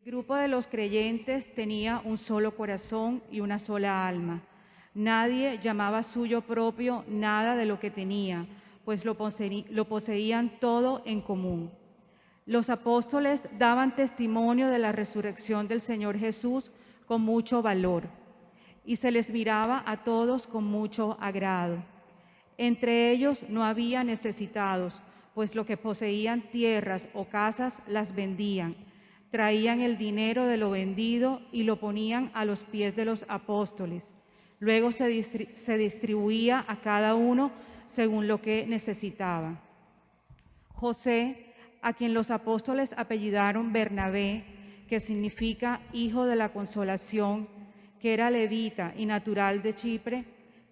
El grupo de los creyentes tenía un solo corazón y una sola alma. Nadie llamaba suyo propio nada de lo que tenía, pues lo poseían todo en común. Los apóstoles daban testimonio de la resurrección del Señor Jesús con mucho valor, y se les miraba a todos con mucho agrado. Entre ellos no había necesitados, pues lo que poseían tierras o casas las vendían. Traían el dinero de lo vendido y lo ponían a los pies de los apóstoles. Luego se distribuía a cada uno según lo que necesitaba. José, a quien los apóstoles apellidaron Bernabé, que significa hijo de la consolación, que era levita y natural de Chipre,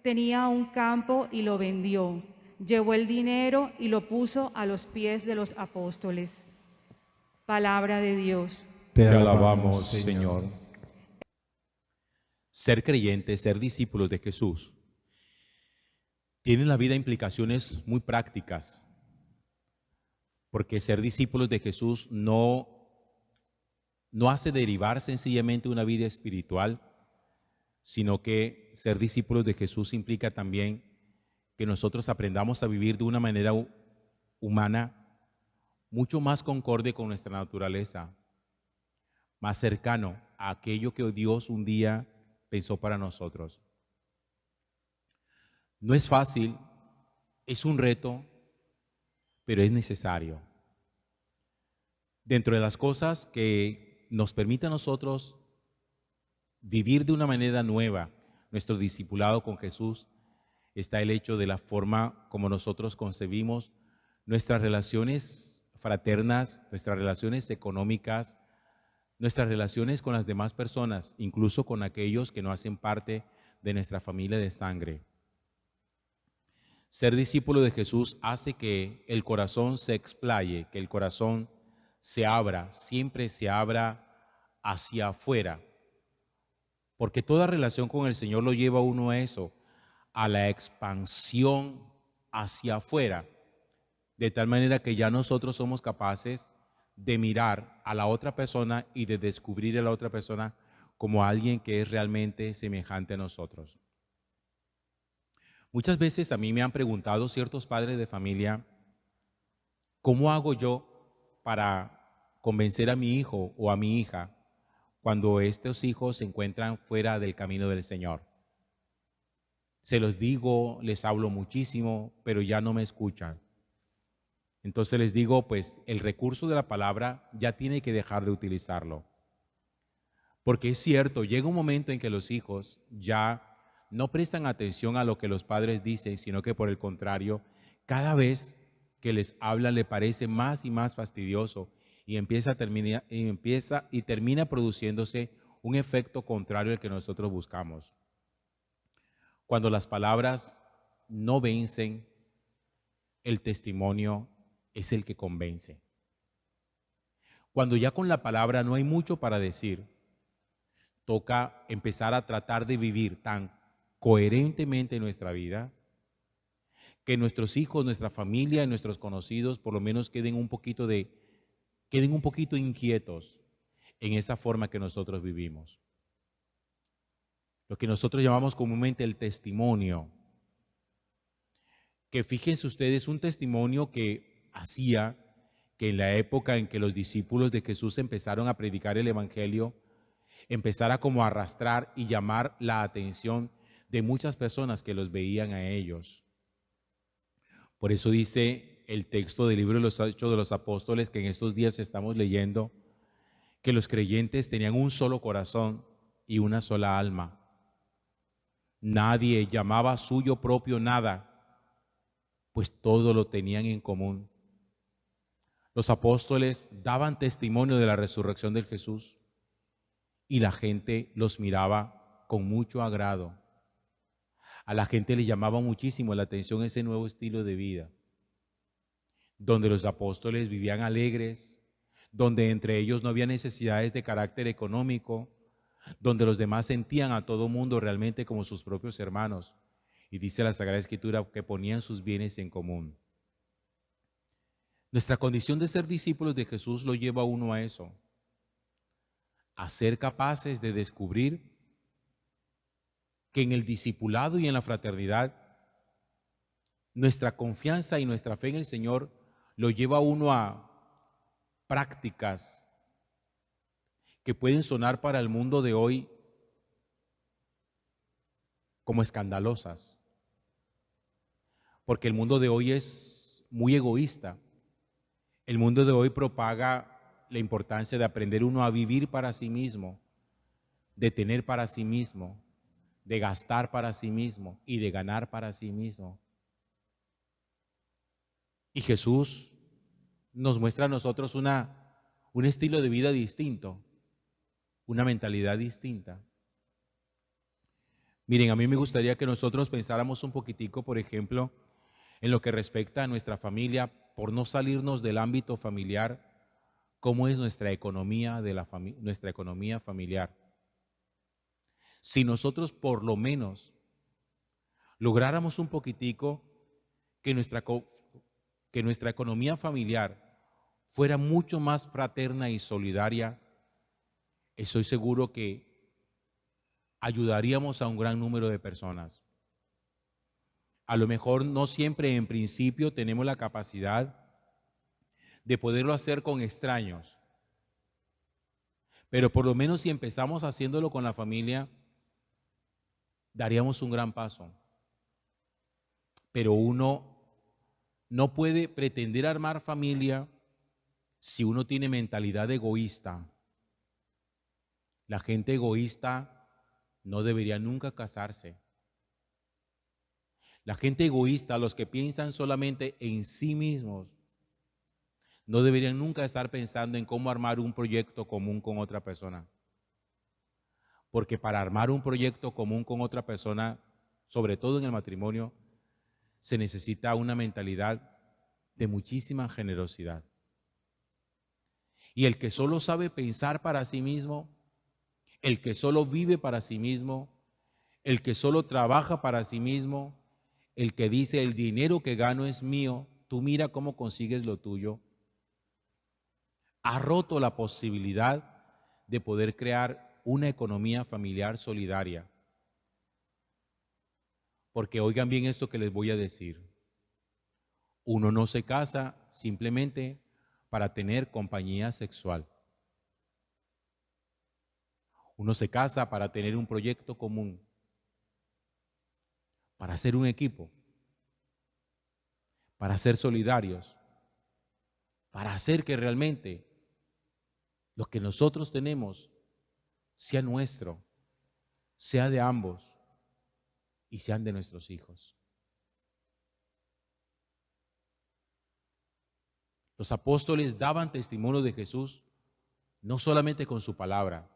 tenía un campo y lo vendió. Llevó el dinero y lo puso a los pies de los apóstoles. Palabra de Dios. Te alabamos, Señor. Ser creyente, ser discípulos de Jesús, tiene en la vida implicaciones muy prácticas, porque ser discípulos de Jesús no hace derivar sencillamente una vida espiritual, sino que ser discípulos de Jesús implica también que nosotros aprendamos a vivir de una manera humana mucho más concorde con nuestra naturaleza, más cercano a aquello que Dios un día pensó para nosotros. No es fácil, es un reto, pero es necesario. Dentro de las cosas que nos permite a nosotros vivir de una manera nueva nuestro discipulado con Jesús, está el hecho de la forma como nosotros concebimos nuestras relaciones fraternas, nuestras relaciones económicas, nuestras relaciones con las demás personas, incluso con aquellos que no hacen parte de nuestra familia de sangre. Ser discípulo de Jesús hace que el corazón se explaye, que el corazón se abra, siempre se abra hacia afuera, porque toda relación con el Señor lo lleva a uno a eso, a la expansión hacia afuera, de tal manera que ya nosotros somos capaces de mirar a la otra persona y de descubrir a la otra persona como alguien que es realmente semejante a nosotros. Muchas veces a mí me han preguntado ciertos padres de familia, ¿cómo hago yo para convencer a mi hijo o a mi hija cuando estos hijos se encuentran fuera del camino del Señor? Se los digo, les hablo muchísimo, pero ya no me escuchan. Entonces les digo, pues el recurso de la palabra ya tiene que dejar de utilizarlo. Porque es cierto, llega un momento en que los hijos ya no prestan atención a lo que los padres dicen, sino que por el contrario, cada vez que les hablan le parece más y más fastidioso y termina produciéndose un efecto contrario al que nosotros buscamos. Cuando las palabras no vencen, el testimonio es el que convence. Cuando ya con la palabra no hay mucho para decir, toca empezar a tratar de vivir tan coherentemente en nuestra vida que nuestros hijos, nuestra familia y nuestros conocidos por lo menos queden un poquito inquietos en esa forma que nosotros vivimos. Lo que nosotros llamamos comúnmente el testimonio, que fíjense ustedes, un testimonio que hacía que en la época en que los discípulos de Jesús empezaron a predicar el evangelio, empezara como a arrastrar y llamar la atención de muchas personas que los veían a ellos. Por eso dice el texto del libro de los Hechos de los Apóstoles que en estos días estamos leyendo que los creyentes tenían un solo corazón y una sola alma. Nadie llamaba suyo propio nada, pues todo lo tenían en común. Los apóstoles daban testimonio de la resurrección del Jesús y la gente los miraba con mucho agrado. A la gente le llamaba muchísimo la atención ese nuevo estilo de vida, donde los apóstoles vivían alegres, donde entre ellos no había necesidades de carácter económico, donde los demás sentían a todo mundo realmente como sus propios hermanos. Y dice la Sagrada Escritura que ponían sus bienes en común. Nuestra condición de ser discípulos de Jesús lo lleva a uno a eso, a ser capaces de descubrir que en el discipulado y en la fraternidad, nuestra confianza y nuestra fe en el Señor lo lleva a uno a prácticas que pueden sonar para el mundo de hoy como escandalosas, porque el mundo de hoy es muy egoísta. El mundo de hoy propaga la importancia de aprender uno a vivir para sí mismo, de tener para sí mismo, de gastar para sí mismo y de ganar para sí mismo. Y Jesús nos muestra a nosotros un estilo de vida distinto, una mentalidad distinta. Miren, a mí me gustaría que nosotros pensáramos un poquitico, por ejemplo, en lo que respecta a nuestra familia, por no salirnos del ámbito familiar, cómo es nuestra economía nuestra economía familiar. Si nosotros por lo menos lográramos un poquitico que nuestra economía familiar fuera mucho más fraterna y solidaria, estoy seguro que ayudaríamos a un gran número de personas. A lo mejor no siempre en principio tenemos la capacidad de poderlo hacer con extraños, pero por lo menos si empezamos haciéndolo con la familia, daríamos un gran paso. Pero uno no puede pretender armar familia si uno tiene mentalidad egoísta. La gente egoísta no debería nunca casarse. La gente egoísta, los que piensan solamente en sí mismos, no deberían nunca estar pensando en cómo armar un proyecto común con otra persona. Porque para armar un proyecto común con otra persona, sobre todo en el matrimonio, se necesita una mentalidad de muchísima generosidad. Y el que solo sabe pensar para sí mismo, el que solo vive para sí mismo, el que solo trabaja para sí mismo, el que dice el dinero que gano es mío, tú mira cómo consigues lo tuyo, ha roto la posibilidad de poder crear una economía familiar solidaria. Porque oigan bien esto que les voy a decir. Uno no se casa simplemente para tener compañía sexual. Uno se casa para tener un proyecto común, para hacer un equipo, para ser solidarios, para hacer que realmente lo que nosotros tenemos sea nuestro, sea de ambos y sean de nuestros hijos. Los apóstoles daban testimonio de Jesús no solamente con su palabra,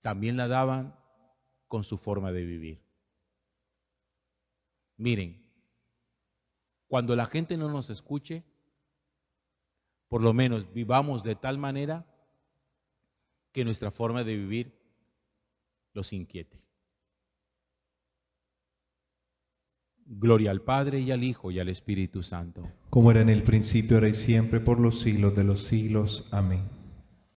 también la daban con su forma de vivir. Miren, cuando la gente no nos escuche, por lo menos vivamos de tal manera que nuestra forma de vivir los inquiete. Gloria al Padre y al Hijo y al Espíritu Santo. Como era en el principio, ahora y siempre, por los siglos de los siglos. Amén.